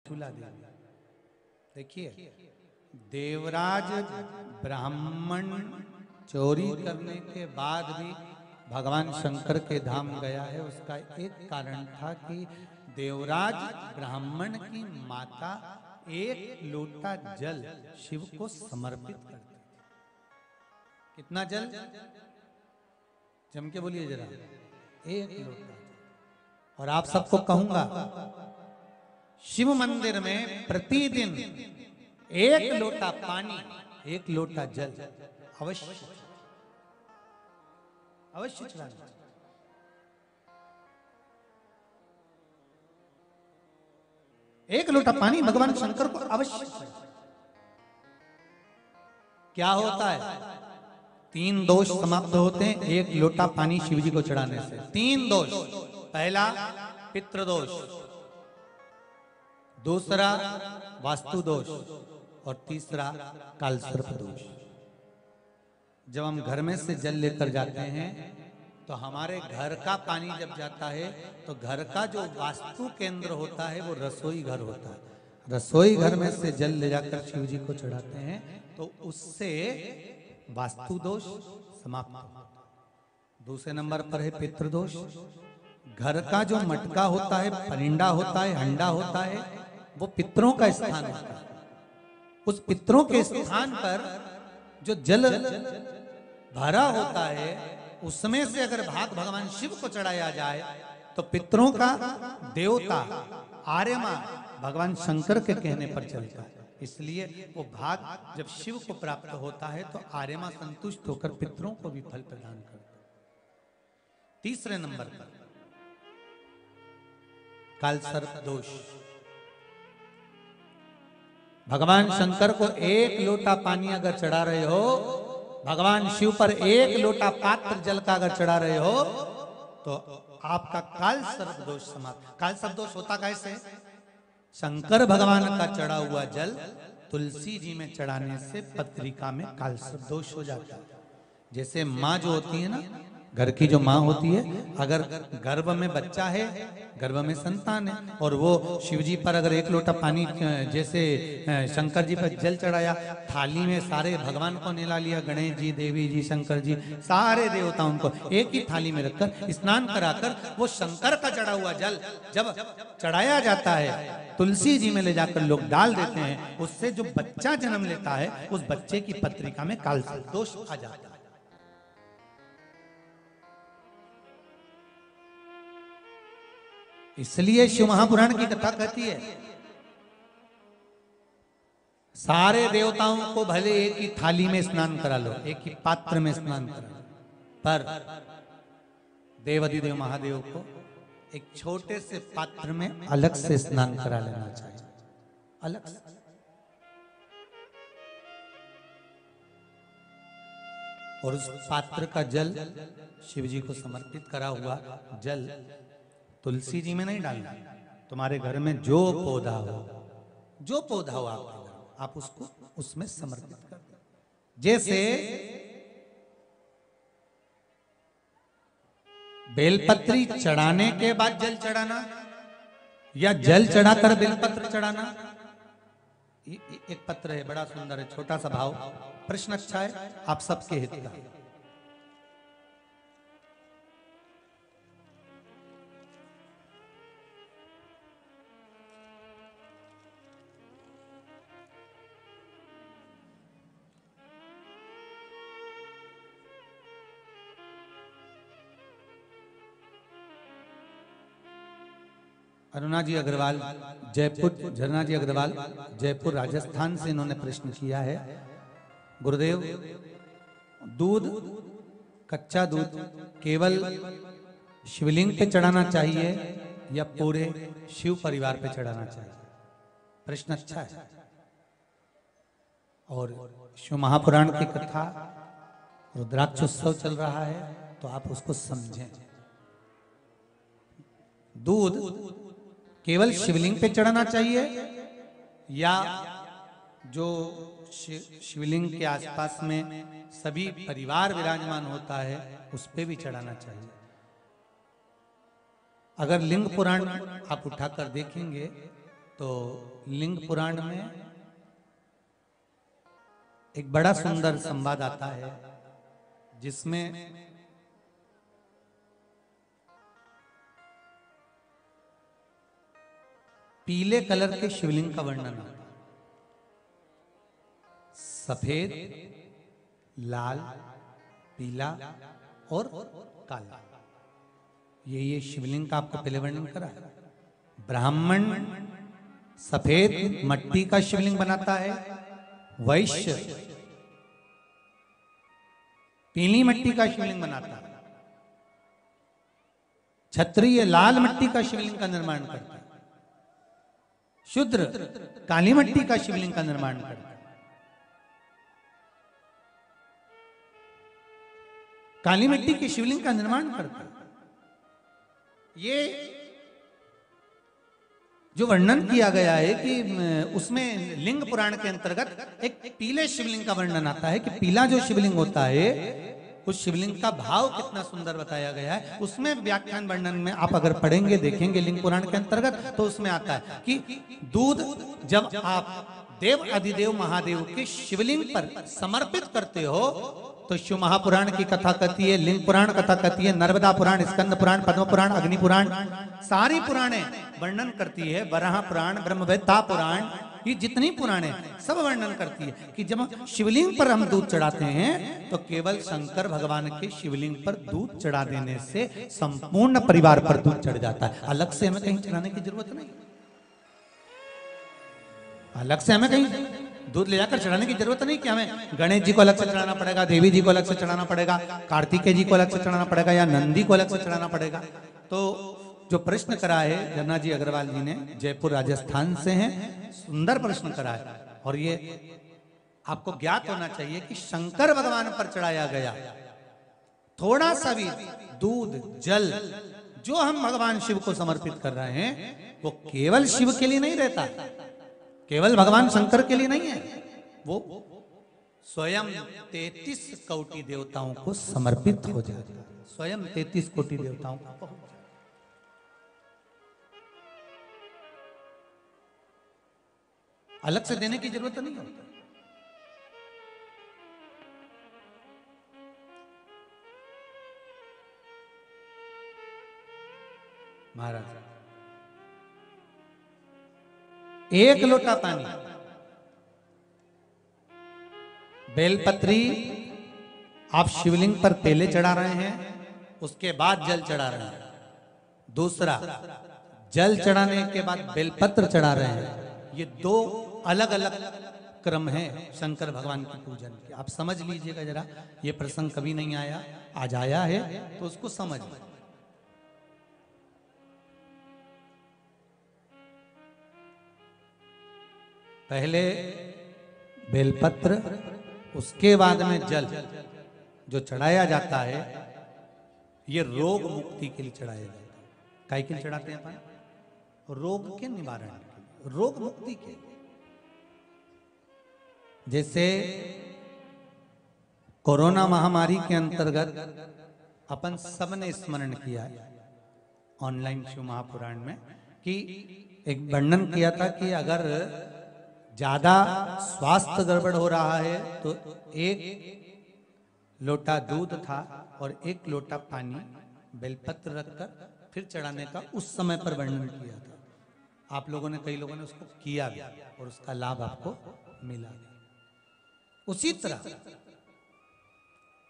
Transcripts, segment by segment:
चूला देवी। देखिए, देवराज ब्राह्मण चोरी करने के बाद भी भगवान शंकर के धाम गया है। उसका एक कारण था कि देवराज ब्राह्मण की माता एक लोटा जल शिव को समर्पित करती थी। कितना जल? जम के बोलिए जरा। एक लोटा। और आप सबको कहूंगा, शिव मंदिर में प्रतिदिन एक लोटा पानी, एक लोटा जल अवश्य अवश्य चढ़ाना। एक लोटा पानी भगवान शंकर को अवश्य। क्या होता है? 3 दोष समाप्त होते हैं एक लोटा पानी शिव जी को चढ़ाने से। 3 दोष। पहला पितृदोष, दूसरा वास्तु दोष और तीसरा कालसर्प दोष। जब हम घर में से जल लेकर जाते हैं तो हमारे घर का पानी जब जाता है तो घर का जो वास्तु केंद्र होता है वो रसोई घर होता है। रसोई घर में से जल ले जाकर शिव जी को चढ़ाते हैं तो उससे वास्तु दोष समाप्त होता है। दूसरे नंबर पर है पितृदोष। घर का जो मटका होता है, परिंडा होता है, हंडा होता है, वो पितरों का स्थान होता है। उस पितरों के स्थान पर जो जल भरा होता है उसमें से अगर भाग भगवान शिव को चढ़ाया जाए तो पितरों का देवता आर्यमा भगवान शंकर के कहने पर चलता है। इसलिए वो भाग जब शिव को प्राप्त होता है तो आर्यमा संतुष्ट होकर पितरों को भी फल प्रदान करता है। तीसरे नंबर पर कालसर्प दोष। भगवान शंकर को एक लोटा पानी अगर चढ़ा रहे हो, भगवान शिव पर एक लोटा पात्र जल का अगर चढ़ा रहे हो तो आपका कालसर्प दोष समाप्त। कालसर्प दोष होता कैसे? शंकर भगवान का चढ़ा हुआ जल तुलसी जी में चढ़ाने से पत्रिका में कालसर्प दोष हो जाता है। जैसे माँ जो होती है ना, घर की जो माँ होती है, अगर गर्भ में बच्चा है, गर्भ में संतान है, और वो शिव जी पर अगर एक लोटा पानी जैसे शंकर जी पर जल चढ़ाया, थाली में सारे भगवान को निला लिया, गणेश जी, देवी जी, शंकर जी, सारे देवताओं को एक ही थाली में रखकर स्नान कराकर वो शंकर का चढ़ा हुआ जल जब चढ़ाया जाता है तुलसी जी में ले जाकर लोग डाल देते हैं, उससे जो बच्चा जन्म लेता है उस बच्चे की पत्रिका में कालसर्प दोष आ जाता है। इसलिए शिव महापुराण की कथा कहती है सारे देवताओं को भले एक ही थाली में स्नान करा लो, एक ही पात्र में स्नान करा लो, पर देवाधिदेव महादेव को एक छोटे से पात्र में अलग से स्नान करा लेना चाहिए, अलग से। और उस पात्र का जल शिव जी को समर्पित करा हुआ जल तुलसी जी में नहीं डालना। तुम्हारे घर में जो पौधा हो, जो पौधा हो आपके घर, आप उसको उसमें समर्पित कर दो। जैसे बेलपत्री चढ़ाने के बाद जल चढ़ाना या जल चढ़ाकर बेलपत्र चढ़ाना। एक पत्र है, बड़ा सुंदर है, छोटा सा भाव, प्रश्न अच्छा है, आप सबके हित का। अरुणा जी अग्रवाल जयपुर, झरना जी अग्रवाल जयपुर राजस्थान से इन्होंने प्रश्न किया है, गुरुदेव दूध, कच्चा दूध केवल शिवलिंग पे चढ़ाना चाहिए या पूरे शिव परिवार पे चढ़ाना चाहिए? प्रश्न अच्छा है। और शिव महापुराण की कथा रुद्राक्ष उत्सव चल रहा है तो आप उसको समझें। दूध केवल शिवलिंग पे चढ़ाना चाहिए या जो शिवलिंग के आसपास में सभी परिवार विराजमान होता है उस पे भी चढ़ाना चाहिए? अगर लिंग पुराण आप उठाकर देखेंगे तो लिंग पुराण में एक बड़ा सुंदर संवाद आता है जिसमें पीले कलर के शिवलिंग का वर्णन आता है। सफेद, लाल, पीला और काला, ये शिवलिंग का आपको पहले वर्णन करा। ब्राह्मण सफेद मट्टी का शिवलिंग बनाता है, वैश्य पीली मट्टी का शिवलिंग बनाता है, क्षत्रिय लाल मट्टी का शिवलिंग का निर्माण करता है, शूद्र काली मट्टी का शिवलिंग का निर्माण करता है। काली मिट्टी के शिवलिंग का निर्माण करता है। ये जो वर्णन किया गया है कि उसमें लिंग पुराण के अंतर्गत एक पीले शिवलिंग का वर्णन आता है कि पीला जो शिवलिंग होता है उस शिवलिंग का भाव कितना सुंदर बताया गया है। उसमें व्याख्यान वर्णन में आप अगर पढ़ेंगे देखेंगे लिंग पुराण के अंतर्गत तो उसमें आता है कि दूध जब आप देव अधिदेव महादेव के शिवलिंग पर समर्पित करते हो तो शिव महापुराण की कथा कहती है, लिंग पुराण कथा कहती है, नर्मदा पुराण, स्कंद पुराण, पद्म पुराण, अग्नि पुराण, सारी पुराणे वर्णन करती है। वराह पुराण, ब्रह्मवेत्ता पुराण, ये जितनी पुराणे सब वर्णन करती है कि जब शिवलिंग पर हम दूध चढ़ाते हैं तो केवल शंकर भगवान के शिवलिंग पर दूध चढ़ा देने से संपूर्ण परिवार पर दूध चढ़ जाता है। अलग से हमें कहीं चढ़ाने की जरूरत नहीं, अलग से हमें कहीं दूध ले जाकर चढ़ाने की जरूरत नहीं कि हमें गणेश जी को अलग से चढ़ाना पड़ेगा, देवी जी को अलग से चढ़ाना पड़ेगा, कार्तिकेय जी को अलग से चढ़ाना पड़ेगा या नंदी को अलग से चढ़ाना पड़ेगा। तो जो प्रश्न करा है धन्ना जी अग्रवाल जी ने, जयपुर राजस्थान से हैं, सुंदर प्रश्न करा है। और ये आपको ज्ञात होना चाहिए कि शंकर भगवान पर चढ़ाया गया थोड़ा सा भी दूध जल जो हम भगवान शिव को समर्पित कर रहे हैं वो केवल शिव के लिए नहीं रहता, केवल भगवान शंकर के लिए नहीं है, वो स्वयं 33 कोटि देवताओं को समर्पित हो जाता है, स्वयं 33 कोटि देवताओं को पहुंच जाता है। अलग से देने की जरूरत नहीं होती। महाराज एक लोटा पानी, बेलपत्री आप शिवलिंग पर पहले चढ़ा रहे हैं, उसके बाद जल चढ़ा रहे हैं। दूसरा, जल चढ़ाने के बाद बेलपत्र चढ़ा रहे हैं। ये दो अलग अलग क्रम है शंकर भगवान की पूजन के। आप समझ लीजिएगा जरा, ये प्रसंग कभी नहीं आया, आज आया है तो उसको समझ। पहले बेलपत्र, उसके बाद में जल जो चढ़ाया जाता है ये रोग मुक्ति के लिए चढ़ाया जाता है। काहे के लिए चढ़ाते हैं अपन? रोग के निवारण के लिए, रोग मुक्ति के लिए। जैसे कोरोना महामारी के अंतर्गत अपन सबने स्मरण किया ऑनलाइन शिव महापुराण में कि एक वर्णन किया था कि अगर ज्यादा स्वास्थ्य गड़बड़ हो रहा है तो एक लोटा दूध था और एक लोटा पानी बेलपत्र रखकर फिर चढ़ाने का उस समय पर वर्णन किया था। आप लोगों ने, कई लोगों ने उसको किया भी और उसका लाभ आपको मिला। उसी तरह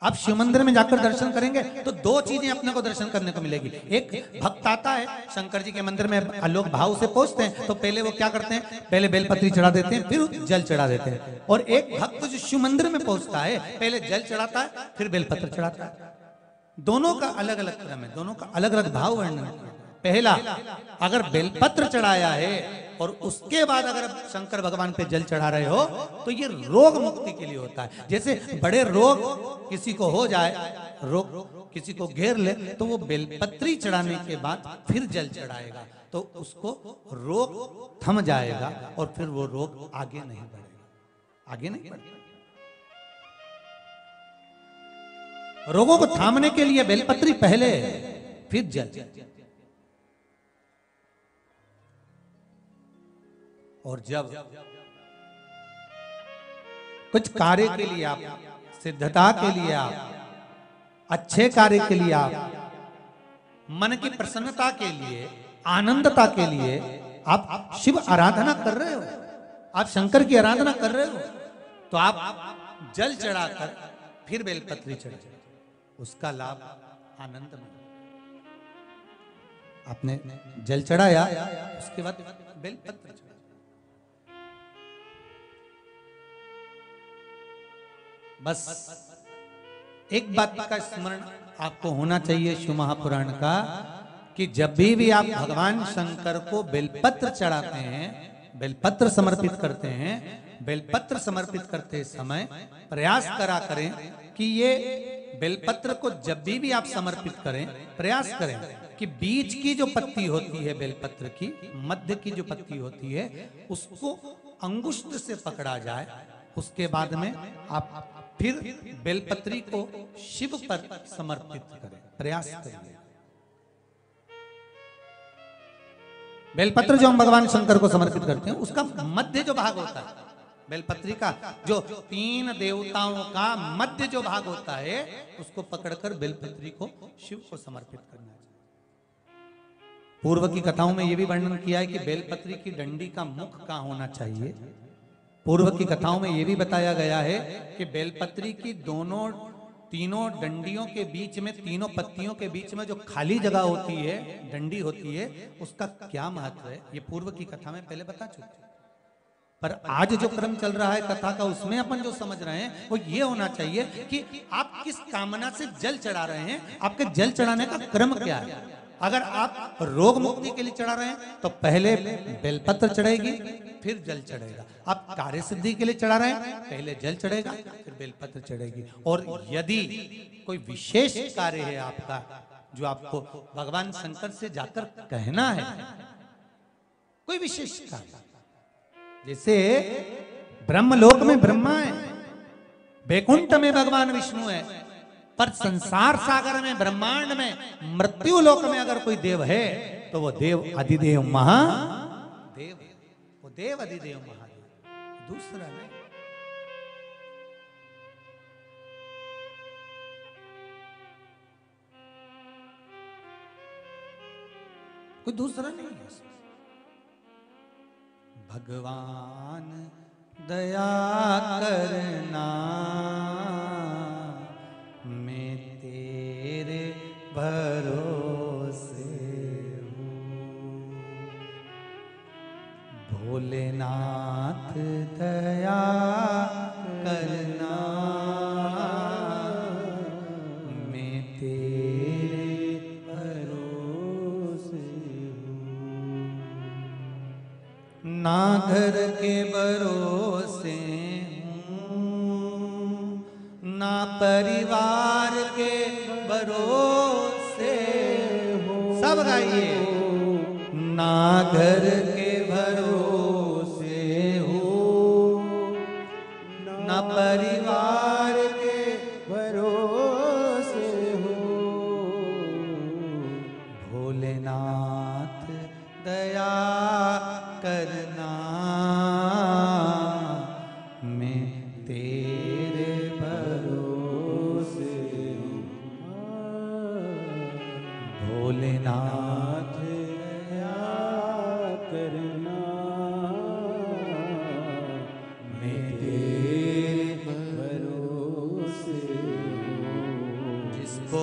आप शिव मंदिर में जाकर दर्शन करेंगे तो दो चीजें अपने को दर्शन करने को मिलेगी। एक भक्त आता है शंकर जी के मंदिर में, लोग भाव से पहुंचते हैं तो पहले वो क्या करते हैं, पहले बेलपत्री चढ़ा देते हैं फिर जल चढ़ा देते हैं। और एक भक्त जो शिव मंदिर में पहुंचता है पहले जल चढ़ाता है फिर बेलपत्र चढ़ाता है। दोनों का अलग अलग क्रम है, दोनों का अलग अलग भाव वर्णन है। पहला, अगर बेलपत्र चढ़ाया है और उसके बाद अगर शंकर भगवान पे जल चढ़ा रहे हो तो ये रोग मुक्ति के लिए होता है। जैसे बड़े रोग किसी को हो जाए, रोग किसी को घेर ले तो वो बेलपत्री चढ़ाने के बाद फिर जल चढ़ाएगा तो उसको रोग थम जाएगा और फिर वो रोग आगे नहीं बढ़ेगा, आगे नहीं बढ़ेगा। रोगों को थामने के लिए बेलपत्री पहले फिर जल। और जब कुछ कार्य के लिए आप, सिद्धता के लिए आप, अच्छे कार्य के लिए आप, मन की प्रसन्नता के लिए, आनंदता के लिए आप शिव आराधना कर रहे हो, आप शंकर की आराधना कर रहे हो, तो आप जल चढ़ाकर फिर बेलपत्री चढ़ाए, उसका लाभ आनंद में। आपने जल चढ़ाया, उसके बाद बेलपत्र चढ़ाया। बस एक बात का स्मरण आपको होना चाहिए शिव महापुराण का, कि जब भी आप भगवान शंकर को बेलपत्र चढ़ाते हैं, बेलपत्र समर्पित करते हैं, बेलपत्र समर्पित करते समय प्रयास करा करें कि ये बेलपत्र को जब भी आप समर्पित करें, प्रयास करें कि बीच की जो पत्ती होती है बेलपत्र की, मध्य की जो पत्ती होती है, उसको अंगुष्ठ से पकड़ा जाए। उसके बाद में आप फिर बेलपत्री को शिव पर समर्पित करें, प्रयास करें। बेलपत्र जो हम भगवान शंकर को समर्पित करते हैं, उसका मध्य जो भाग होता है, बेलपत्री का जो 3 देवताओं का मध्य जो भाग होता है, उसको पकड़कर बेलपत्री को शिव को समर्पित करना चाहिए। पूर्व की कथाओं में यह भी वर्णन किया है कि बेलपत्री की डंडी का मुख कहाँ होना चाहिए। पूर्व की कथाओं में यह भी बताया गया है कि बेलपत्री की तीनों डंडियों के बीच में, तीनों पत्तियों के बीच में जो खाली जगह होती है, डंडी होती है, उसका क्या महत्व है, ये पूर्व की कथा में पहले बता चुके। पर आज जो क्रम चल रहा है कथा का, उसमें अपन जो समझ रहे हैं वो ये होना चाहिए कि आप किस कामना से जल चढ़ा रहे हैं, आपके जल चढ़ाने का क्रम क्या है। अगर आप रोग मुक्ति के लिए चढ़ा रहे हैं तो पहले बेलपत्र चढ़ेगी, फिर जल चढ़ेगा। आप कार्य सिद्धि के लिए चढ़ा रहे हैं, पहले जल चढ़ेगा, फिर बेलपत्र चढ़ेगी। और यदि कोई विशेष कार्य है आपका, जो आपको भगवान शंकर से जाकर कहना है, कोई विशेष कार्य, जैसे ब्रह्मलोक में ब्रह्मा है, बैकुंठ में भगवान विष्णु है, पर संसार सागर में, ब्रह्मांड में, मृत्यु लोक में अगर कोई देव है तो वो देव अधिदेव महादेव, वो देव अधिदेव महादेव, दूसरा नहीं। कोई दूसरा नहीं है। भगवान दया करना, मैं तेरे भरोसे हूँ। भोलेनाथ दया करना, मैं तेरे भरोसे हूँ। ना घर के भरोसे हूँ, ना परिवार के भरोसे हो। सब गाइए। ना घर के भरोसे हो, ना परिवार के भरोसे हो। भोलेनाथ दया करना, मैं तेरे भरोसे हूँ। भोलेनाथ दया करना, मैं तेरे भरोसे हूँ। जिसको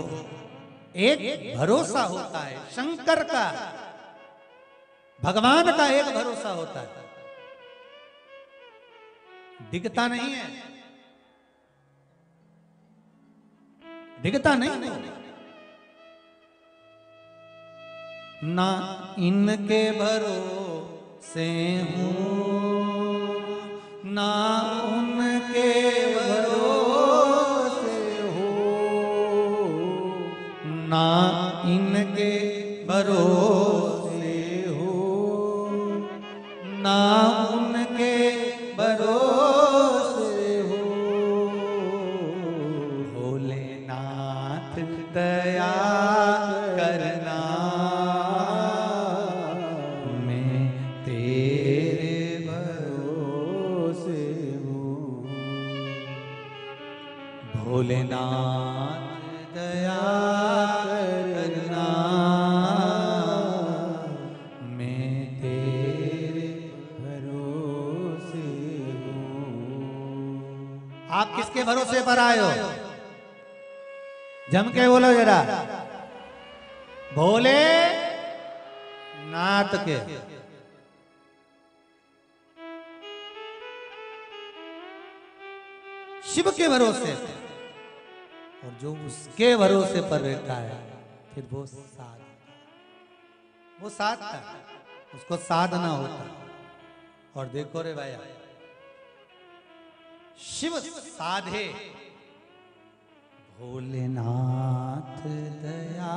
एक भरोसा होता है शंकर का, भगवान का एक भरोसा होता है, दिखता नहीं है, दिखता नहीं है। ना इनके भरोसे हूँ, ना उनके भरोसे हूँ, ना इनके भरोसे हूँ, ना उनके भरोसे हूँ। भोलेनाथ दया करना, मैं तेरे भोलेनाथ दया करना, मैं तेरे भरोसे हूँ। आप किसके भरोसे पर आए हो? जम के बोलो जरा। भोले नाथ के। शिव के भरोसे, और जो उसके भरोसे पर रहता है फिर वो साधता, उसको साधना होता। और देखो रे भाई, शिव साधे भोलेनाथ दया